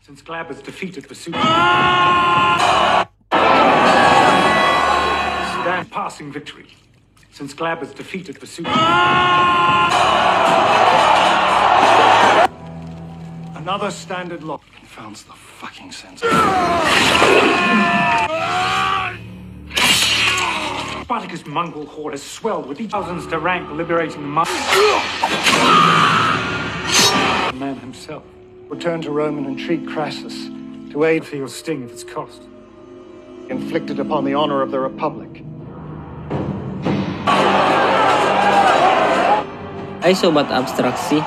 Since Glaber's defeated the super... Stand passing victory. Since Glaber's defeated the super... Another standard lock. Confounds the fucking sense. Spartacus' Mongol horde has swelled with thousands to rank liberating the man himself. Return to Rome and entreat Crassus to aid for your sting at its cost. Inflicted upon the honor of the Republic. Hai Sobat Abstraksi,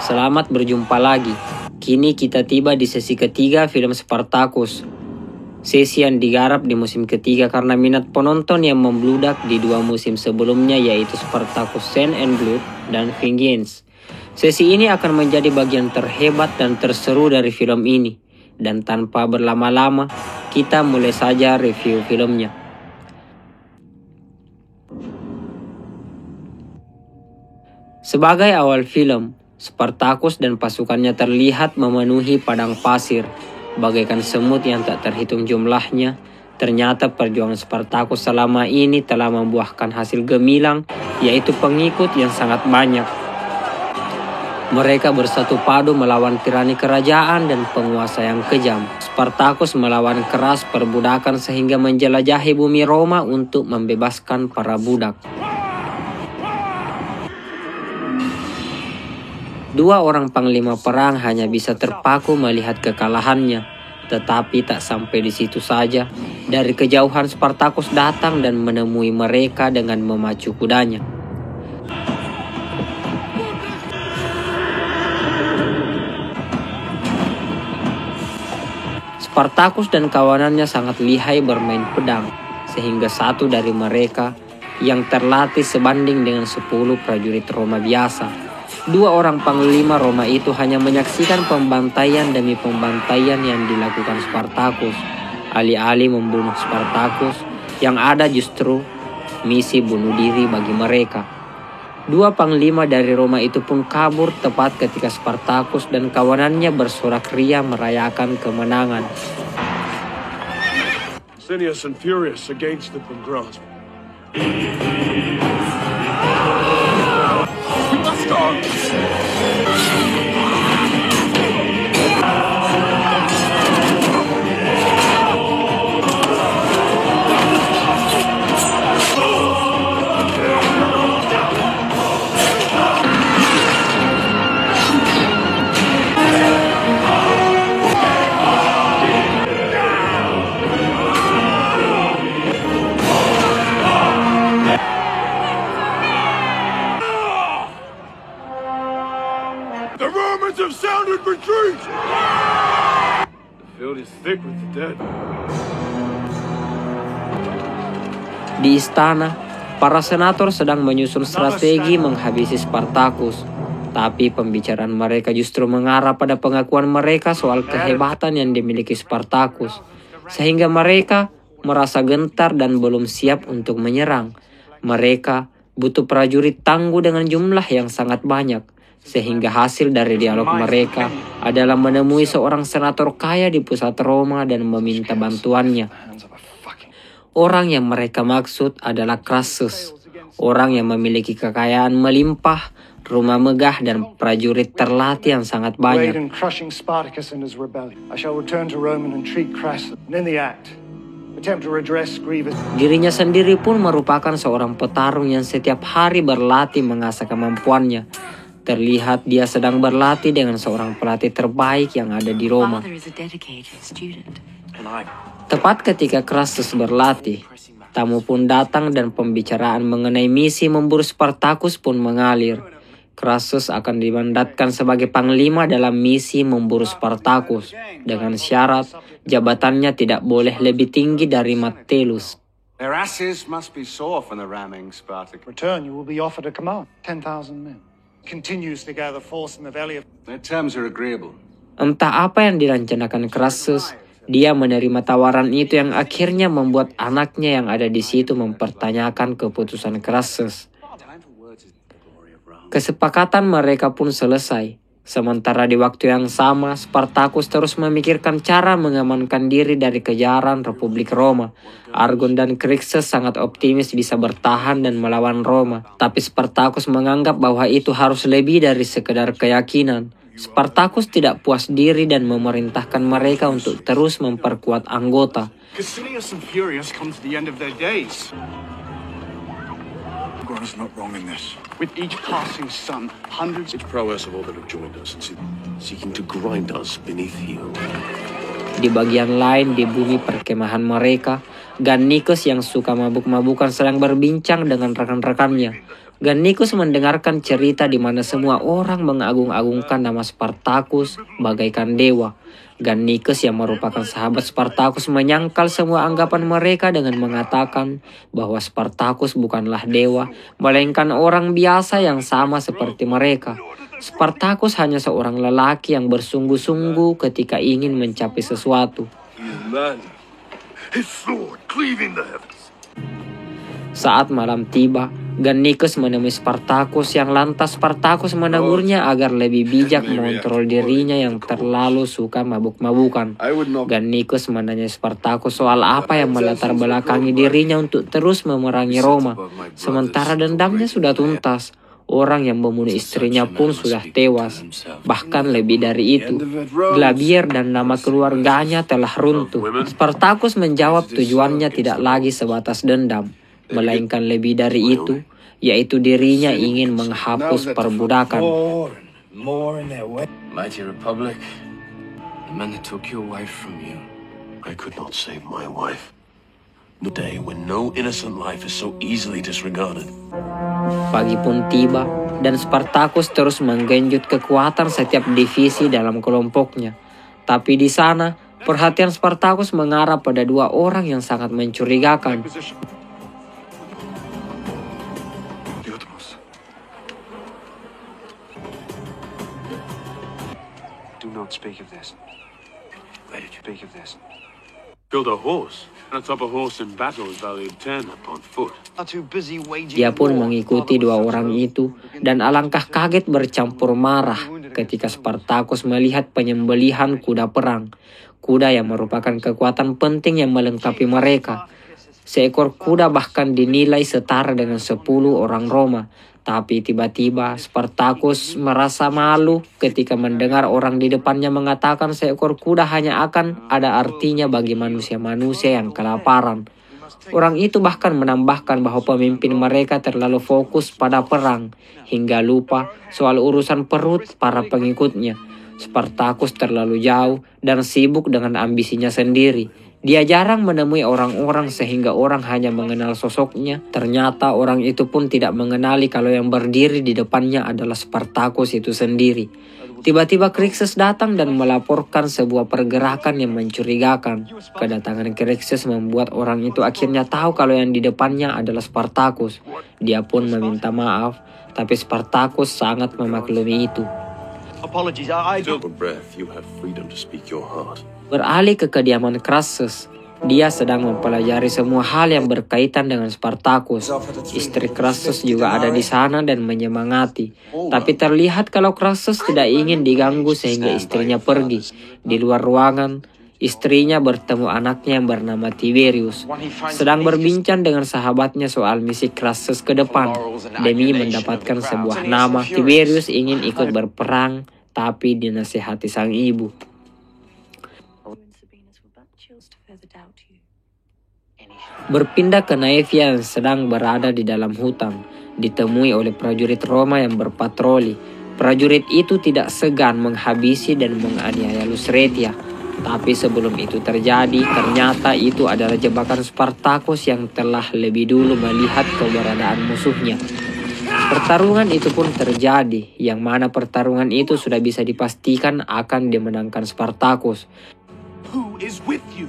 selamat berjumpa lagi. Kini kita tiba di sesi ketiga film Spartacus. Sesi yang digarap di musim ketiga karena minat penonton yang membludak di dua musim sebelumnya, yaitu Spartacus Sand and Blood dan Vengeance. Sesi ini akan menjadi bagian terhebat dan terseru dari film ini. Dan tanpa berlama-lama, kita mulai saja review filmnya. Sebagai awal film, Spartacus dan pasukannya terlihat memenuhi padang pasir, bagaikan semut yang tak terhitung jumlahnya. Ternyata perjuangan Spartacus selama ini telah membuahkan hasil gemilang, yaitu pengikut yang sangat banyak. Mereka bersatu padu melawan tirani kerajaan dan penguasa yang kejam. Spartacus melawan keras perbudakan sehingga menjelajahi bumi Roma untuk membebaskan para budak. Dua orang panglima perang hanya bisa terpaku melihat kekalahannya. Tetapi tak sampai di situ saja. Dari kejauhan Spartacus datang dan menemui mereka dengan memacu kudanya. Spartacus dan kawanannya sangat lihai bermain pedang, sehingga satu dari mereka yang terlatih sebanding dengan 10 prajurit Roma biasa. Dua orang panglima Roma itu hanya menyaksikan pembantaian demi pembantaian yang dilakukan Spartacus. Alih-alih membunuh Spartacus, yang ada justru misi bunuh diri bagi mereka. Dua panglima dari Roma itu pun kabur tepat ketika Spartacus dan kawanannya bersorak ria merayakan kemenangan. Cineas and Furious against the grasp. We must start. The Romans have sounded retreat! The field is thick with the dead. Di istana, para senator sedang menyusun strategi menghabisi Spartacus. Tapi pembicaraan mereka justru mengarah pada pengakuan mereka soal kehebatan yang dimiliki Spartacus. Sehingga mereka merasa gentar dan belum siap untuk menyerang. Mereka butuh prajurit tangguh dengan jumlah yang sangat banyak. Sehingga hasil dari dialog mereka adalah menemui seorang senator kaya di pusat Roma dan meminta bantuannya. Orang yang mereka maksud adalah Crassus, orang yang memiliki kekayaan melimpah, rumah megah dan prajurit terlatih yang sangat banyak. Dirinya sendiri pun merupakan seorang petarung yang setiap hari berlatih mengasah kemampuannya. Terlihat dia sedang berlatih dengan seorang pelatih terbaik yang ada di Roma. Tepat ketika Crassus berlatih, tamu pun datang dan pembicaraan mengenai misi memburu Spartacus pun mengalir. Crassus akan dimandatkan sebagai panglima dalam misi memburu Spartacus, dengan syarat jabatannya tidak boleh lebih tinggi dari Metellus. Their asses must be sore from the ramming, Spartacus. Return, you will be offered a command. 10,000 men. Continues to gather force in the valley of... Their terms are agreeable. Entah apa yang direncanakan Crassus, dia menerima tawaran itu yang akhirnya membuat anaknya yang ada di situ mempertanyakan keputusan Crassus. Kesepakatan mereka pun selesai. Sementara di waktu yang sama, Spartacus terus memikirkan cara mengamankan diri dari kejaran Republik Roma. Argon dan Crixus sangat optimis bisa bertahan dan melawan Roma, tapi Spartacus menganggap bahwa itu harus lebih dari sekedar keyakinan. Spartacus tidak puas diri dan memerintahkan mereka untuk terus memperkuat anggota. Cassinius and Furius come to the end of their days. Grana's not wrong in this. With each passing sun, hundreds... It's prowess of all that have joined us, seeking to grind us beneath heel. Di bagian lain di bumi perkemahan mereka, Gannicus yang suka mabuk-mabukan sedang berbincang dengan rekan-rekannya. Gannicus mendengarkan cerita di mana semua orang mengagung-agungkan nama Spartacus bagaikan dewa. Gannicus yang merupakan sahabat Spartacus menyangkal semua anggapan mereka dengan mengatakan bahwa Spartacus bukanlah dewa, melainkan orang biasa yang sama seperti mereka. Spartacus hanya seorang lelaki yang bersungguh-sungguh ketika ingin mencapai sesuatu. His sword cleaving the heavens. Saat malam tiba, Gannicus menemui Spartacus yang lantas Spartacus menegurnya agar lebih bijak mengontrol dirinya yang terlalu suka mabuk-mabukan. Gannicus menanya Spartacus soal apa yang melatar belakangi dirinya untuk terus memerangi Roma. Sementara dendamnya sudah tuntas, orang yang membunuh istrinya pun sudah tewas. Bahkan lebih dari itu, Glabier dan nama keluarganya telah runtuh. Spartacus menjawab tujuannya tidak lagi sebatas dendam, melainkan lebih dari itu, yaitu dirinya ingin menghapus perbudakan. Mighty Republic, the men that took your wife from you. I could not save my wife. The day when no innocent life is so easily disregarded. Pagi pun tiba, dan Spartacus terus menggenjot kekuatan setiap divisi dalam kelompoknya. Tapi di sana, perhatian Spartacus mengarah pada dua orang yang sangat mencurigakan. Do not speak of this. Why did you Speak of this. Killed a horse. And atop a horse in battle is valued 10 upon foot. Are too busy waging Dia pun war. mengikuti dua orang itu, dan alangkah kaget bercampur marah ketika Spartacus melihat penyembelihan kuda perang. Kuda yang merupakan kekuatan penting yang melengkapi mereka. Seekor kuda bahkan dinilai setara dengan 10 orang Roma. Tapi tiba-tiba Spartacus merasa malu ketika mendengar orang di depannya mengatakan seekor kuda hanya akan ada artinya bagi manusia-manusia yang kelaparan. Orang itu bahkan menambahkan bahwa pemimpin mereka terlalu fokus pada perang hingga lupa soal urusan perut para pengikutnya. Spartacus terlalu jauh dan sibuk dengan ambisinya sendiri. Dia jarang menemui orang-orang sehingga orang hanya mengenal sosoknya. Ternyata orang itu pun tidak mengenali kalau yang berdiri di depannya adalah Spartacus itu sendiri. Tiba-tiba Crixus datang dan melaporkan sebuah pergerakan yang mencurigakan. Kedatangan Crixus membuat orang itu akhirnya tahu kalau yang di depannya adalah Spartacus. Dia pun meminta maaf, tapi Spartacus sangat memaklumi itu. Apologies, I Till the breath, you have freedom to speak your heart. Beralih ke kediaman Crassus, dia sedang mempelajari semua hal yang berkaitan dengan Spartacus. Istri Crassus juga ada di sana dan menyemangati. Tapi terlihat kalau Crassus tidak ingin diganggu sehingga istrinya pergi. Di luar ruangan, istrinya bertemu anaknya yang bernama Tiberius, sedang berbincang dengan sahabatnya soal misi Crassus ke depan. Demi mendapatkan sebuah nama, Tiberius ingin ikut berperang, tapi dinasihati sang ibu. Berpindah ke Naevia yang sedang berada di dalam hutan, ditemui oleh prajurit Roma yang berpatroli. Prajurit itu tidak segan menghabisi dan menganiaya Lusretia. Tapi sebelum itu terjadi, ternyata itu adalah jebakan Spartacus yang telah lebih dulu melihat keberadaan musuhnya. Pertarungan itu pun terjadi, yang mana pertarungan itu sudah bisa dipastikan akan dimenangkan Spartacus. Who is with you?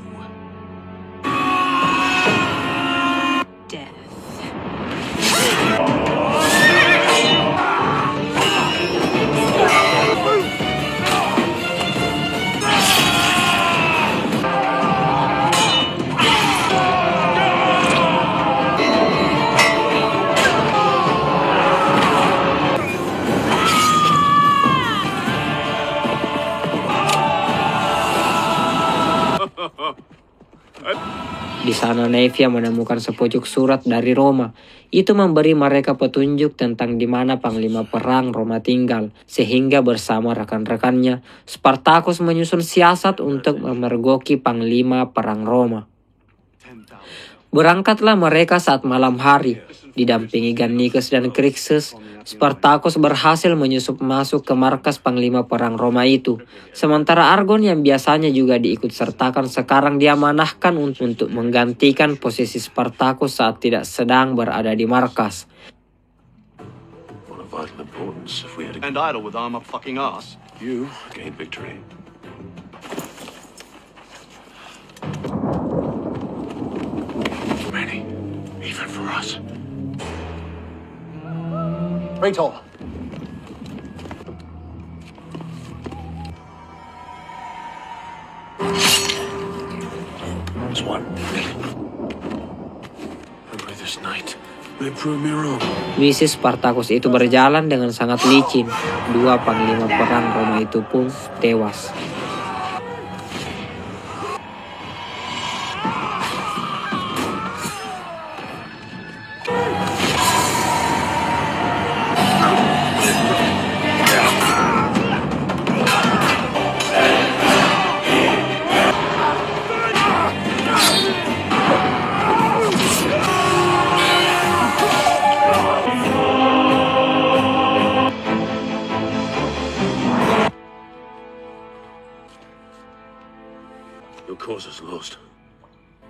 Di sana Naevia menemukan sepojok surat dari Roma. Itu memberi mereka petunjuk tentang di mana panglima perang Roma tinggal. Sehingga bersama rekan-rekannya, Spartacus menyusun siasat untuk memergoki panglima perang Roma. Berangkatlah mereka saat malam hari. Didampingi Gannicus dan Crixus, Spartacus berhasil menyusup masuk ke markas panglima perang Roma itu. Sementara Argon yang biasanya juga diikut sertakan sekarang diamanahkan untuk menggantikan posisi Spartacus saat tidak sedang berada di markas. One of vital importance if we had And idle with arm up fucking ass. you gain victory. Many, even for us. Rachel. There's one. Remember this night. They proved me wrong. Misi Spartacus itu berjalan dengan sangat licin. Dua panglima perang Roma itu pun tewas. Your cause is lost.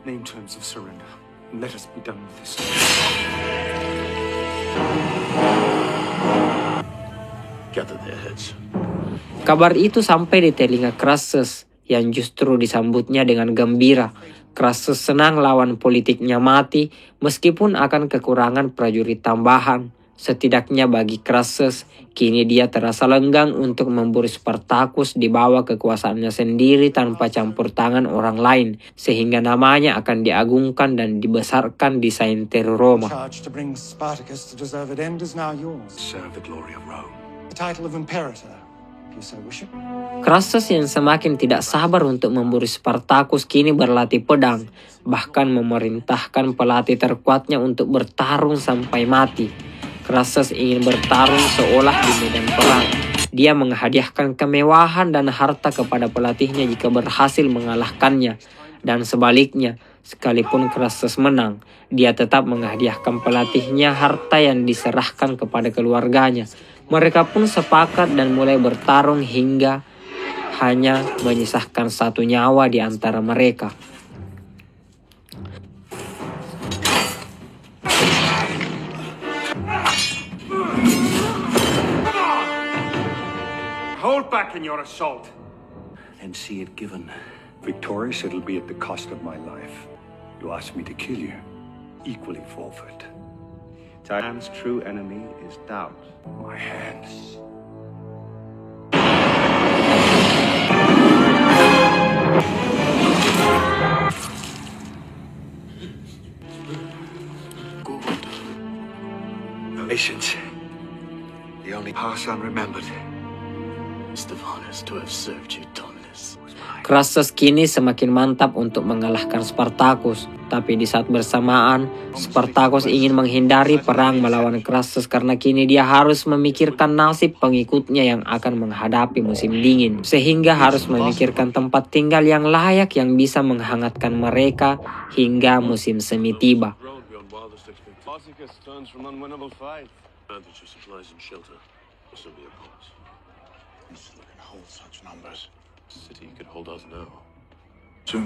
Name terms of surrender. And let us be done with this. Gather their heads. Kabar itu sampai di telinga Crassus yang justru disambutnya dengan gembira. Crassus senang lawan politiknya mati meskipun akan kekurangan prajurit tambahan. Setidaknya bagi Crassus, kini dia terasa lenggang untuk memburu Spartacus di bawah kekuasaannya sendiri tanpa campur tangan orang lain, sehingga namanya akan diagungkan dan dibesarkan di Sainteru Roma. Charge to bring Spartacus to deserved end is now yours. Serve the glory of Rome. The title of Imperator, if you so wish it. Crassus yang semakin tidak sabar untuk memburu Spartacus kini berlatih pedang, bahkan memerintahkan pelatih terkuatnya untuk bertarung sampai mati. Crassus ingin bertarung seolah di medan perang. Dia menghadiahkan kemewahan dan harta kepada pelatihnya jika berhasil mengalahkannya. Dan sebaliknya, sekalipun Crassus menang, dia tetap menghadiahkan pelatihnya harta yang diserahkan kepada keluarganya. Mereka pun sepakat dan mulai bertarung hingga hanya menyisahkan satu nyawa di antara mereka. Hold back in your assault. And see it given. Victorious, it'll be at the cost of my life. You ask me to kill you, equally forfeit. Titan's true enemy is doubt. My hands. Patience. The only pass unremembered. Stephanus, to have served you, Dominus. Crassus kini semakin mantap untuk mengalahkan Spartacus. Tapi di saat bersamaan, Spartacus ingin menghindari perang melawan Crassus karena kini dia harus memikirkan nasib pengikutnya yang akan menghadapi musim dingin. Sehingga harus memikirkan tempat tinggal yang layak yang bisa menghangatkan mereka hingga musim semi tiba. Spartacus turns from unwinnable fight. Advantage of supplies and shelter. Also be a pause. This can hold such numbers. City could hold us now.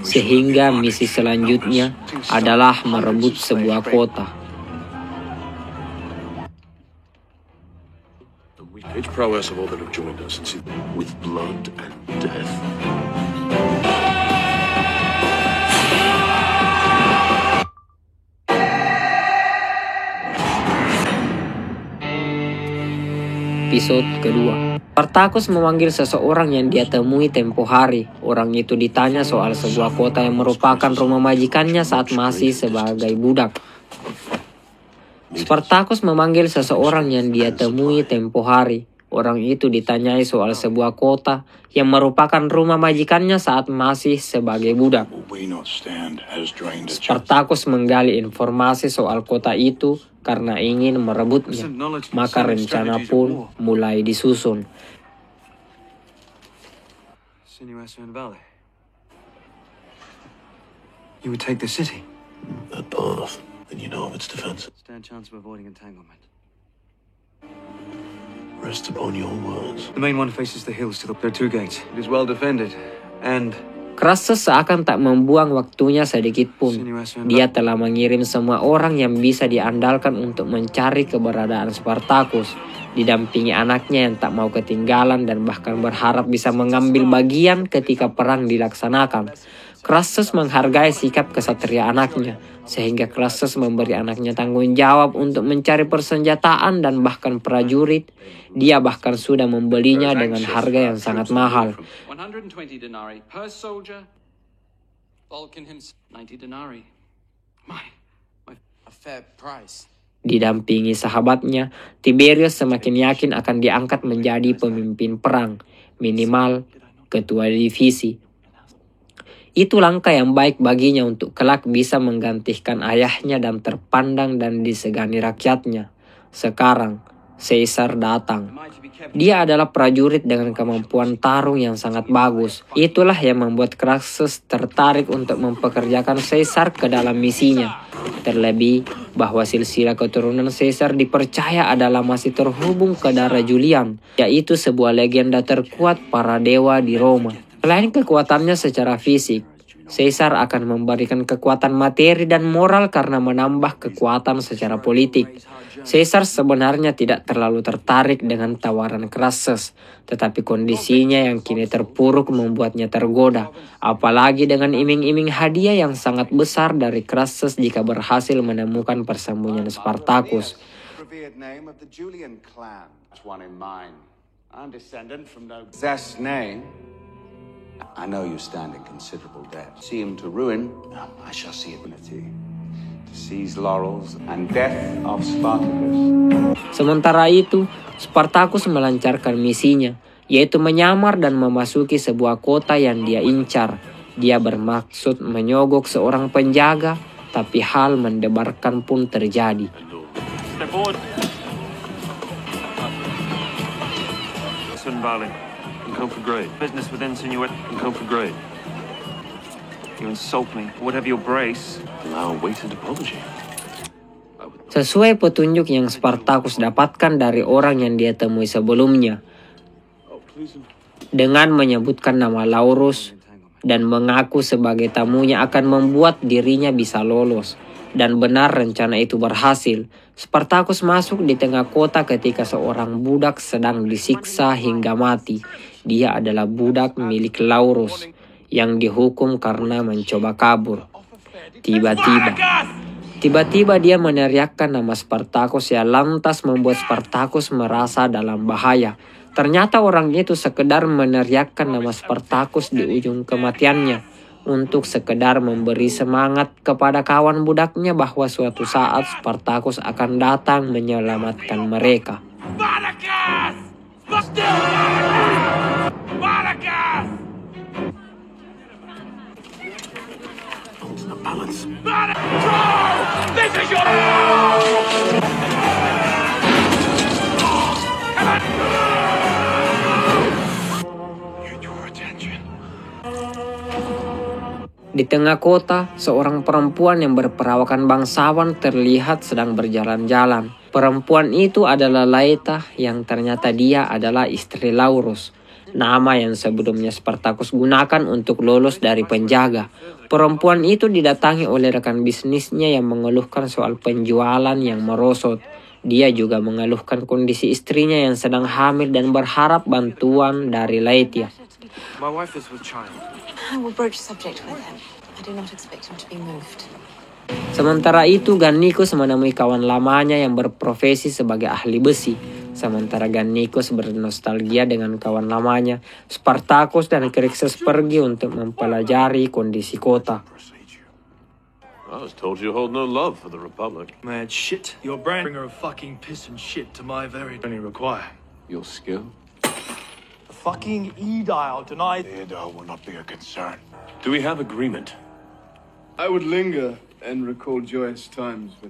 Sehingga misi selanjutnya adalah merebut sebuah kota. Each prowess of all that have joined us and see with blood and death. Episode kedua. Spartacus memanggil seseorang yang dia temui tempo hari. Orang itu ditanya soal sebuah kota yang merupakan rumah majikannya saat masih sebagai budak. Spartacus memanggil seseorang yang dia temui tempo hari. orang itu ditanyai soal sebuah kota yang merupakan rumah majikannya saat masih sebagai budak. Spartacus menggali informasi soal kota itu karena ingin merebutnya, maka rencana pun mulai disusun. You would take the city. That path, then you know of its defense. Stand chance of avoiding entanglement. Rest upon your words. The main one faces the hills to the... There are 2 gates. It is well defended, and... Crassus seakan tak membuang waktunya sedikit pun. Dia telah mengirim semua orang yang bisa diandalkan untuk mencari keberadaan Spartacus, didampingi anaknya yang tak mau ketinggalan dan bahkan berharap bisa mengambil bagian ketika perang dilaksanakan. Crassus menghargai sikap kesatria anaknya, sehingga Crassus memberi anaknya tanggung jawab untuk mencari persenjataan dan bahkan prajurit. Dia bahkan sudah membelinya dengan harga yang sangat mahal. 120 denarii per soldier. Vulcan himself 90 denarii. A fair price. Didampingi sahabatnya, Tiberius semakin yakin akan diangkat menjadi pemimpin perang, minimal ketua divisi. Itu langkah yang baik baginya untuk kelak bisa menggantikan ayahnya dan terpandang dan disegani rakyatnya. Sekarang, Caesar datang. Dia adalah prajurit dengan kemampuan tarung yang sangat bagus. Itulah yang membuat Crassus tertarik untuk mempekerjakan Caesar ke dalam misinya. Terlebih bahwa silsilah keturunan Caesar dipercaya adalah masih terhubung ke darah Julian, yaitu sebuah legenda terkuat para dewa di Roma. Selain kekuatannya secara fisik, Caesar akan memberikan kekuatan materi dan moral karena menambah kekuatan secara politik. Caesar sebenarnya tidak terlalu tertarik dengan tawaran Crassus, tetapi kondisinya yang kini terpuruk membuatnya tergoda, apalagi dengan iming-iming hadiah yang sangat besar dari Crassus jika berhasil menemukan persembunyian Spartacus. I know you stand in considerable debt. See him to ruin, I shall see eternity. To seize laurels and death of Spartacus. Sementara itu, Spartacus melancarkan misinya, yaitu menyamar dan memasuki sebuah kota yang dia incar. Dia bermaksud menyogok seorang penjaga, tapi hal mendebarkan pun terjadi. Step forward. Come for grade. Business with Insinuate. Come for grade. You insult me. Whatever your brace. Allow weighted apology. Sesuai petunjuk yang Spartacus dapatkan dari orang yang dia temui sebelumnya, dengan menyebutkan nama Laurus dan mengaku sebagai tamunya akan membuat dirinya bisa lolos. Dan benar rencana itu berhasil. Spartacus masuk di tengah kota ketika seorang budak sedang disiksa hingga mati. Dia adalah budak milik Laurus yang dihukum karena mencoba kabur. Tiba-tiba dia meneriakkan nama Spartacus yang lantas membuat Spartacus merasa dalam bahaya. Ternyata orang itu sekedar meneriakkan nama Spartacus di ujung kematiannya, untuk sekedar memberi semangat kepada kawan budaknya bahwa suatu saat Spartacus akan datang menyelamatkan mereka. Di tengah kota, seorang perempuan yang berperawakan bangsawan terlihat sedang berjalan-jalan. Perempuan itu adalah Laeta, yang ternyata dia adalah istri Laurus, nama yang sebelumnya Spartacus gunakan untuk lolos dari penjaga. Perempuan itu didatangi oleh rekan bisnisnya yang mengeluhkan soal penjualan yang merosot. Dia juga mengeluhkan kondisi istrinya yang sedang hamil dan berharap bantuan dari Laetia. My wife is with child. I will broach the subject with him. I do not expect him to be moved. Sementara itu, Gannicus menemui kawan lamanya yang berprofesi sebagai ahli besi. Sementara Gannicus bernostalgia dengan kawan lamanya, Spartacus dan Crixus pergi untuk mempelajari kondisi kota. I was told you hold no love for the Republic. Mad shit. Your brain bringer of fucking piss and shit to my very only require. Your skill? The fucking Aedile denied. The Aedile will not be a concern. Do we have agreement? I would linger and recall joyous times with...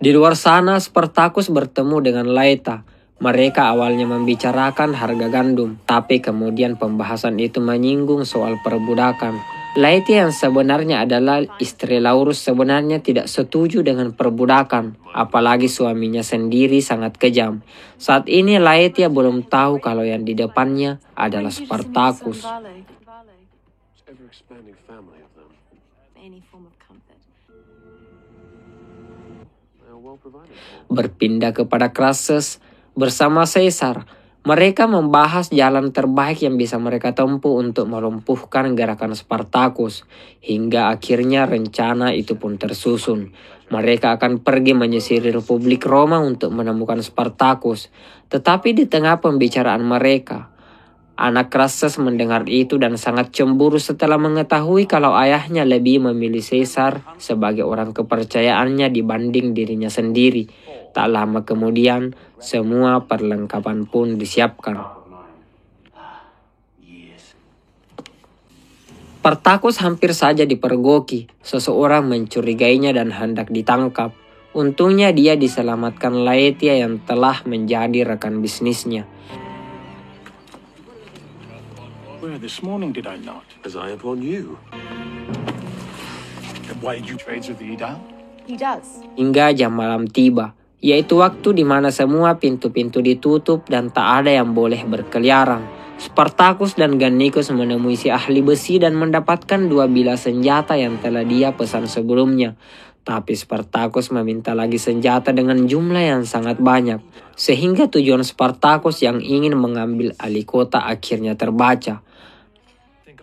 Di luar sana, Spartacus bertemu dengan Laeta. Mereka awalnya membicarakan harga gandum, tapi kemudian pembahasan itu menyinggung soal perbudakan. Laeta yang sebenarnya adalah istri Laurus sebenarnya tidak setuju dengan perbudakan, apalagi suaminya sendiri sangat kejam. Saat ini Laeta belum tahu kalau yang di depannya adalah Spartacus. Ever-expanding family of them. Any form of comfort. They are well provided for. Berpindah kepada Crassus bersama Caesar, mereka membahas jalan terbaik yang bisa mereka tempuh untuk melumpuhkan gerakan Spartacus. Hingga akhirnya rencana itu pun tersusun. Mereka akan pergi menyisiri Republik Roma untuk menemukan Spartacus. Tetapi di tengah pembicaraan mereka, anak Crassus mendengar itu dan sangat cemburu setelah mengetahui kalau ayahnya lebih memilih Caesar sebagai orang kepercayaannya dibanding dirinya sendiri. Tak lama kemudian, semua perlengkapan pun disiapkan. Spartacus hampir saja dipergoki. Seseorang mencurigainya dan hendak ditangkap. Untungnya dia diselamatkan Laetia yang telah menjadi rekan bisnisnya. Where this morning did I not? As I upon you. And why did you trade with the Aedile? He does. Hingga jam malam tiba, yaitu waktu di mana semua pintu-pintu ditutup dan tak ada yang boleh berkeliaran. Spartacus dan Gannicus menemui si ahli besi dan mendapatkan 2 bilah senjata yang telah dia pesan sebelumnya. Tapi Spartacus meminta lagi senjata dengan jumlah yang sangat banyak, sehingga tujuan Spartacus yang ingin mengambil alih kota akhirnya terbaca.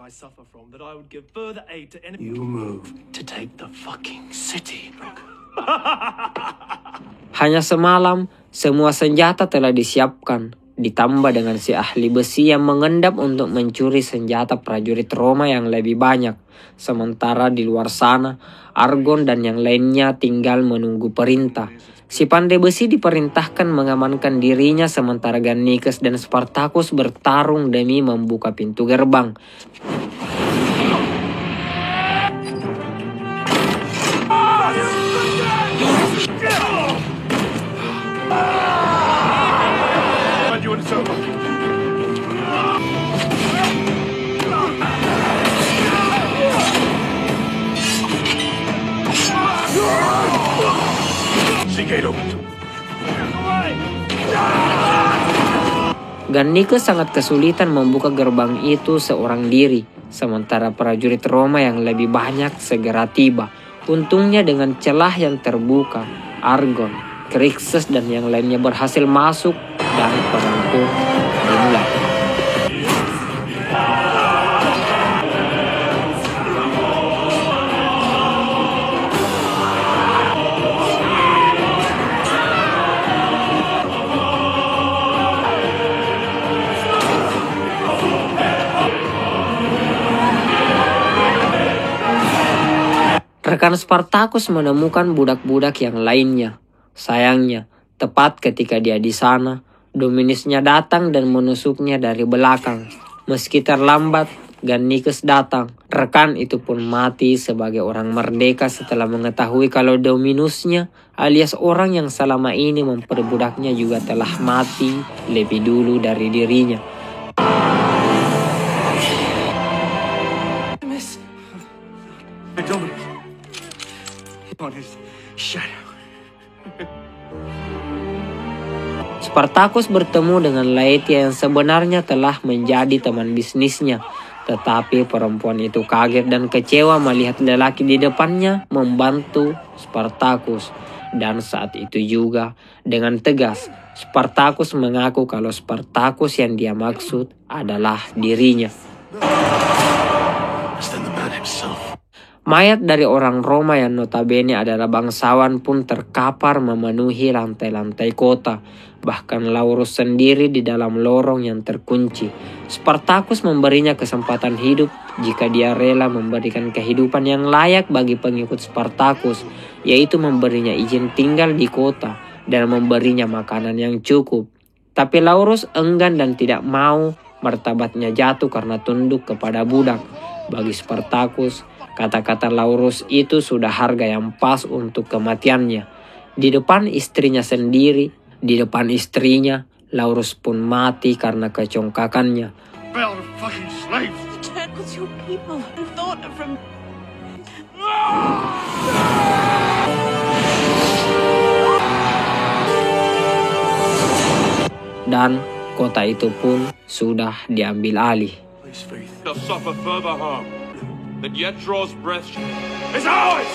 I suffer from that I would give further aid to enemy. You move to take the fucking city. Hanya semalam, semua senjata telah disiapkan, ditambah dengan si ahli besi yang mengendap untuk mencuri senjata prajurit Roma yang lebih banyak. Sementara di luar sana, Argon dan yang lainnya tinggal menunggu perintah. Si pandai besi diperintahkan mengamankan dirinya sementara Gannicus dan Spartacus bertarung demi membuka pintu gerbang. Gannicus sangat kesulitan membuka gerbang itu seorang diri, sementara prajurit Roma yang lebih banyak segera tiba. Untungnya dengan celah yang terbuka, Argon, Crixus dan yang lainnya berhasil masuk dan perang pun dimulai. Rekan Spartacus menemukan budak-budak yang lainnya. Sayangnya, tepat ketika dia di sana, Dominusnya datang dan menusuknya dari belakang. Meski terlambat, Gannicus datang. Rekan itu pun mati sebagai orang merdeka setelah mengetahui kalau Dominusnya, alias orang yang selama ini memperbudaknya, juga telah mati lebih dulu dari dirinya. Spartacus bertemu dengan Laetia yang sebenarnya telah menjadi teman bisnisnya. Tetapi perempuan itu kaget dan kecewa melihat lelaki di depannya membantu Spartacus. Dan saat itu juga, dengan tegas, Spartacus mengaku kalau Spartacus yang dia maksud adalah dirinya. Mayat dari orang Roma yang notabene adalah bangsawan pun terkapar memenuhi lantai-lantai kota. Bahkan Laurus sendiri di dalam lorong yang terkunci. Spartacus memberinya kesempatan hidup jika dia rela memberikan kehidupan yang layak bagi pengikut Spartacus, yaitu memberinya izin tinggal di kota dan memberinya makanan yang cukup. Tapi Laurus enggan dan tidak mau martabatnya jatuh karena tunduk kepada budak. Bagi Spartacus, kata-kata Laurus itu sudah harga yang pas untuk kematiannya. Di depan istrinya sendiri, di depan istrinya, Laurus pun mati karena kecongkakannya. Bell fucking slaves! Return with your people. I thought from... Dan kota itu pun sudah diambil alih. They'll suffer further harm. That yet draws breath. It's ours!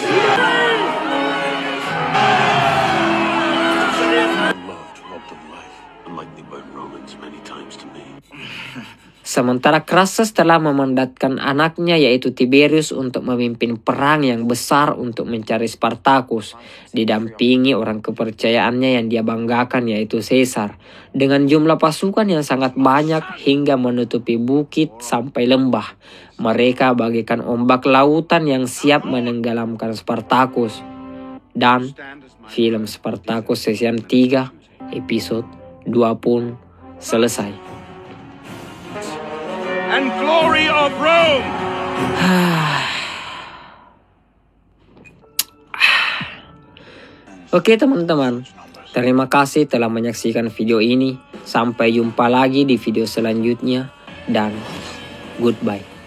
Love to rob them life, unlike the burned Romans many times to me. Sementara Crassus telah memandatkan anaknya yaitu Tiberius untuk memimpin perang yang besar untuk mencari Spartacus, didampingi orang kepercayaannya yang dia banggakan yaitu Caesar, dengan jumlah pasukan yang sangat banyak hingga menutupi bukit sampai lembah. Mereka bagaikan ombak lautan yang siap menenggelamkan Spartacus. Dan film Spartacus season 3 episode 2 pun selesai. And glory of Rome! Oke teman-teman, terima kasih telah menyaksikan video ini. Sampai jumpa lagi di video selanjutnya dan goodbye.